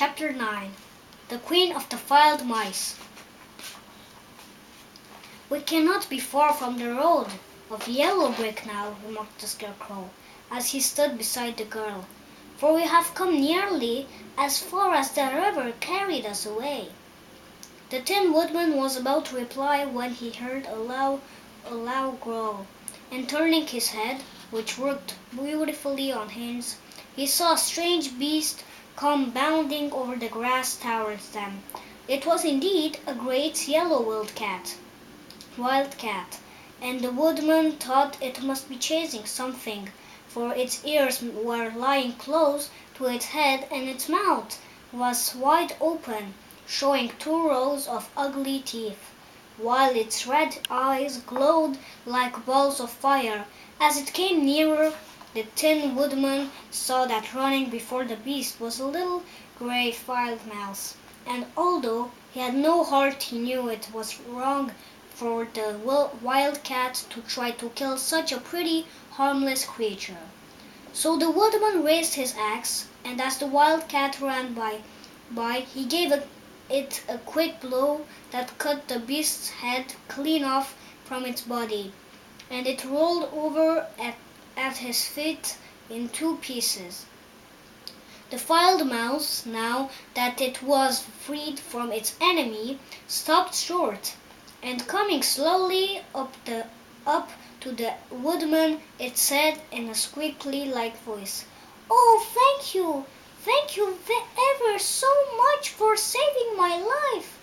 Chapter 9 The Queen of the Wild Mice. "We cannot be far from the road of yellow brick now," remarked the Scarecrow, as he stood beside the girl, "for we have come nearly as far as the river carried us away." The Tin Woodman was about to reply when he heard a loud growl, and turning his head, which worked beautifully on hinges, he saw a strange beast come bounding over the grass towards them. It was indeed a great yellow wild cat, and the woodman thought it must be chasing something, for its ears were lying close to its head and its mouth was wide open, showing 2 rows of ugly teeth, while its red eyes glowed like balls of fire. As it came nearer, the Tin Woodman saw that running before the beast was a little grey wild mouse, and although he had no heart he knew it was wrong for the wild cat to try to kill such a pretty, harmless creature. So the woodman raised his axe, and as the wild cat ran by he gave it a quick blow that cut the beast's head clean off from its body, and it rolled over at his feet in 2 pieces. The wild mouse, now that it was freed from its enemy, stopped short, and coming slowly up to the woodman, it said in a squeaky-like voice, "Oh, thank you ever so much for saving my life."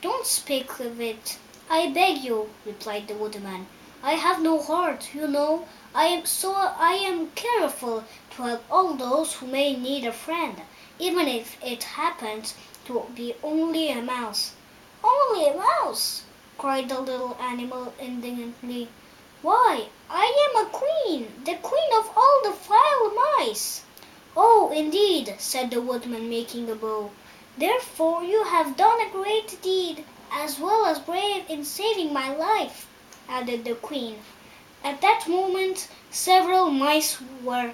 "Don't speak of it, I beg you," replied the woodman. "I have no heart, you know. I am careful to help all those who may need a friend, even if it happens to be only a mouse." "Only a mouse!" cried the little animal indignantly. "Why, I am a queen, the queen of all the wild mice." "Oh, indeed," said the woodman, making a bow. "Therefore you have done a great deed, as well as brave, in saving my life," added the queen. At that moment several mice were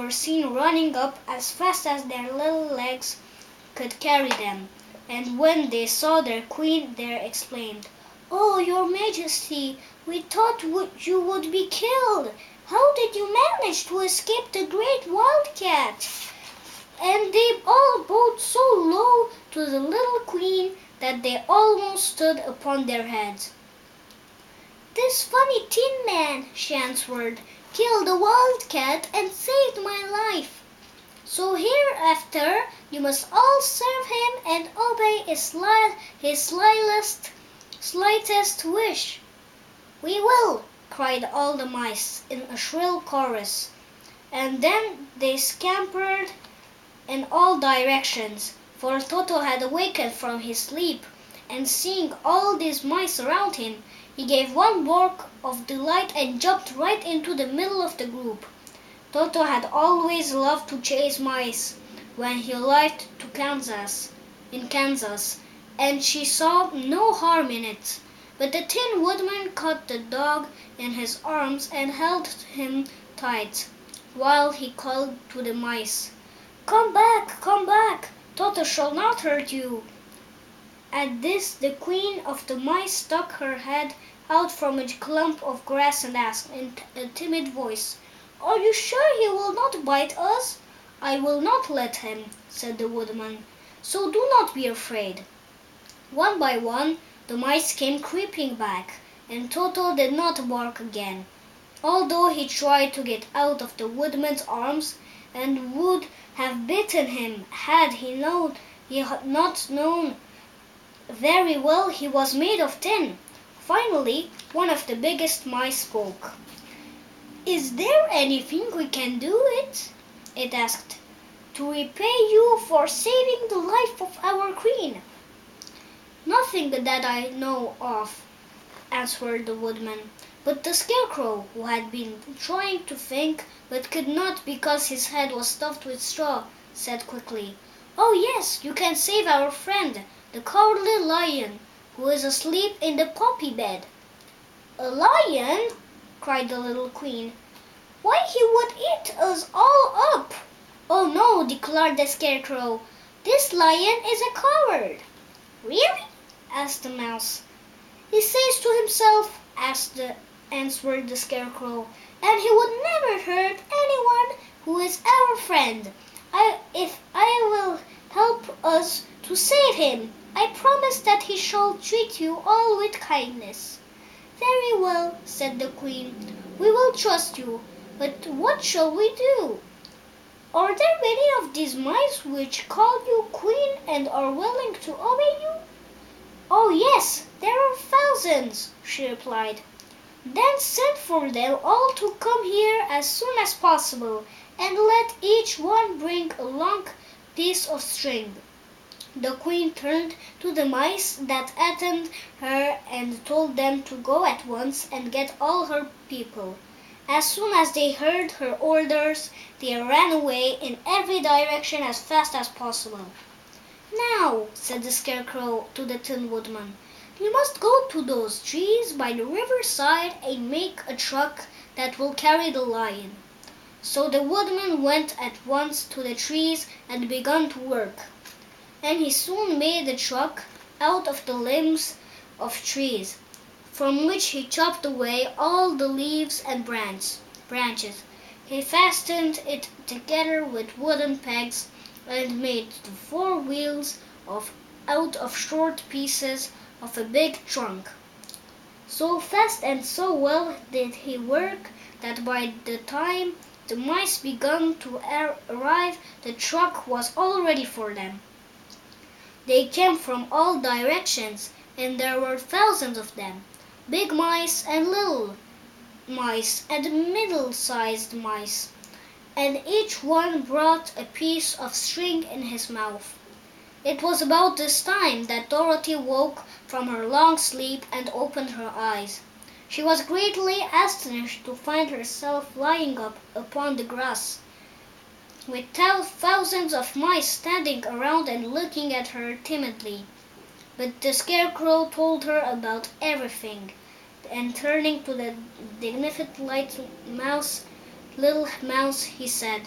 seen running up as fast as their little legs could carry them, and when they saw their queen they exclaimed, "Oh, your Majesty, we thought you would be killed. How did you manage to escape the great wildcat?" And they all bowed so low to the little queen that they almost stood upon their heads. "This funny Tin Man," she answered, "killed the wildcat and saved my life. So hereafter you must all serve him and obey his slightest wish." "We will!" cried all the mice in a shrill chorus, and then they scampered in all directions, for Toto had awakened from his sleep, and seeing all these mice around him, he gave one bark of delight and jumped right into the middle of the group. Toto had always loved to chase mice when he lived in Kansas, and she saw no harm in it. But the Tin Woodman caught the dog in his arms and held him tight, while he called to the mice, come back, Toto shall not hurt you." At this the Queen of the Mice stuck her head out from a clump of grass and asked in a timid voice, "Are you sure he will not bite us?" "I will not let him," said the woodman, "so do not be afraid." One by one the mice came creeping back, and Toto did not bark again, although he tried to get out of the woodman's arms and would have bitten him had he not known very well he was made of tin. Finally one of the biggest mice spoke. "Is there anything we can do it asked, "to repay you for saving the life of our queen?" "Nothing that I know of," answered the woodman, but the Scarecrow, who had been trying to think but could not because his head was stuffed with straw, said quickly, "Oh yes, you can save our friend, the Cowardly Lion, who is asleep in the poppy bed." "A lion?" cried the little queen. "Why, he would eat us all up." "Oh no, declared the Scarecrow. "This lion is a coward." "Really?" asked the mouse. "He says to himself," answered the Scarecrow, "and he would never hurt anyone who is our friend. If I will help us to save him, I promise that he shall treat you all with kindness." "Very well," said the Queen. "We will trust you. But what shall we do?" "Are there many of these mice which call you Queen and are willing to obey you?" "Oh yes, there are thousands," she replied. "Then send for them all to come here as soon as possible, and let each one bring a long piece of string." The Queen turned to the mice that attended her and told them to go at once and get all her people. As soon as they heard her orders, they ran away in every direction as fast as possible. "Now," said the Scarecrow to the Tin Woodman, "you must go to those trees by the riverside and make a truck that will carry the lion." So the Woodman went at once to the trees and began to work. And he soon made a truck out of the limbs of trees, from which he chopped away all the leaves and branches. He fastened it together with wooden pegs and made the four wheels out of short pieces of a big trunk. So fast and so well did he work that by the time the mice began to arrive, the truck was all ready for them. They came from all directions, and there were thousands of them, big mice and little mice and middle-sized mice, and each one brought a piece of string in his mouth. It was about this time that Dorothy woke from her long sleep and opened her eyes. She was greatly astonished to find herself lying upon the grass, with thousands of mice standing around and looking at her timidly. But the Scarecrow told her about everything, and turning to the dignified little mouse, he said,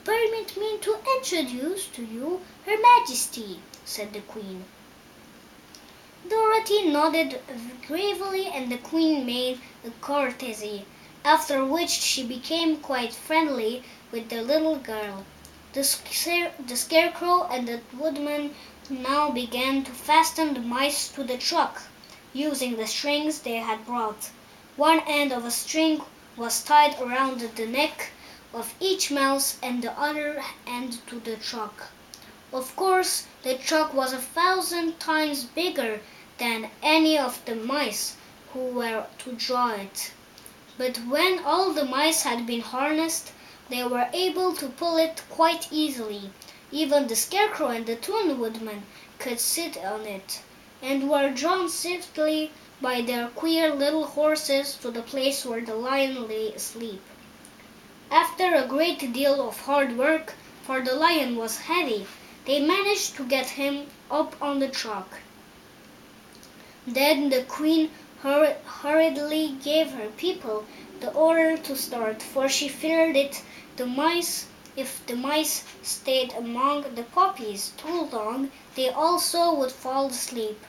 "Permit me to introduce to you Her Majesty," said the Queen. Dorothy nodded gravely, and the Queen made a courtesy, after which she became quite friendly with the little girl. The Scarecrow and the Woodman now began to fasten the mice to the truck, using the strings they had brought. One end of a string was tied around the neck of each mouse and the other end to the truck. Of course, the truck was 1,000 times bigger than any of the mice who were to draw it. But when all the mice had been harnessed, they were able to pull it quite easily. Even the Scarecrow and the Tin Woodman could sit on it, and were drawn swiftly by their queer little horses to the place where the lion lay asleep. After a great deal of hard work, for the lion was heavy, they managed to get him up on the truck. Then the Queen hurriedly gave her people the order to start, for she feared if the mice stayed among the poppies too long, they also would fall asleep.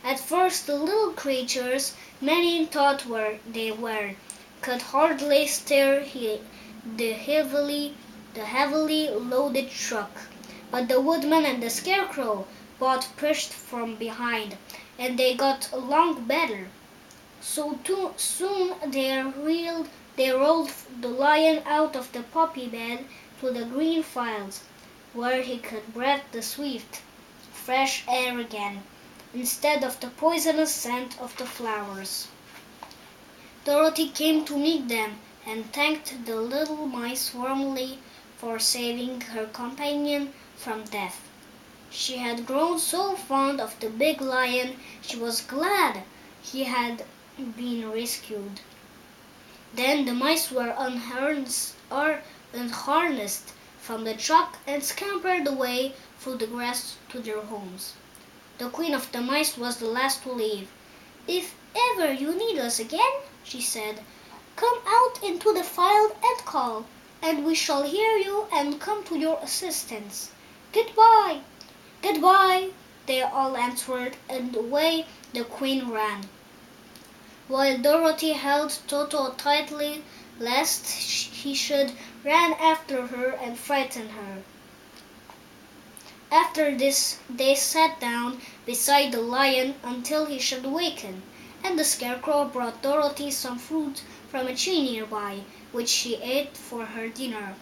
At first the little creatures, many thought they were, could hardly steer the heavily loaded truck, but the Woodman and the Scarecrow both pushed from behind, and they got along better. So soon they rolled the lion out of the poppy bed to the green fields, where he could breathe the sweet, fresh air again, instead of the poisonous scent of the flowers. Dorothy came to meet them, and thanked the little mice warmly for saving her companion from death. She had grown so fond of the big lion, she was glad he had been rescued. Then the mice were unharnessed from the truck and scampered away through the grass to their homes. The Queen of the Mice was the last to leave. "If ever you need us again," she said, "come out into the field and call, and we shall hear you and come to your assistance. Goodbye! Goodbye! They all answered, and away the queen ran, while Dorothy held Toto tightly lest he should run after her and frighten her. After this they sat down beside the lion until he should waken, and the Scarecrow brought Dorothy some fruit from a tree nearby, which she ate for her dinner.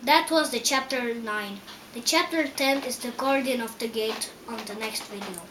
That was the chapter 9. The chapter 10 is the Guardian of the Gate on the next video.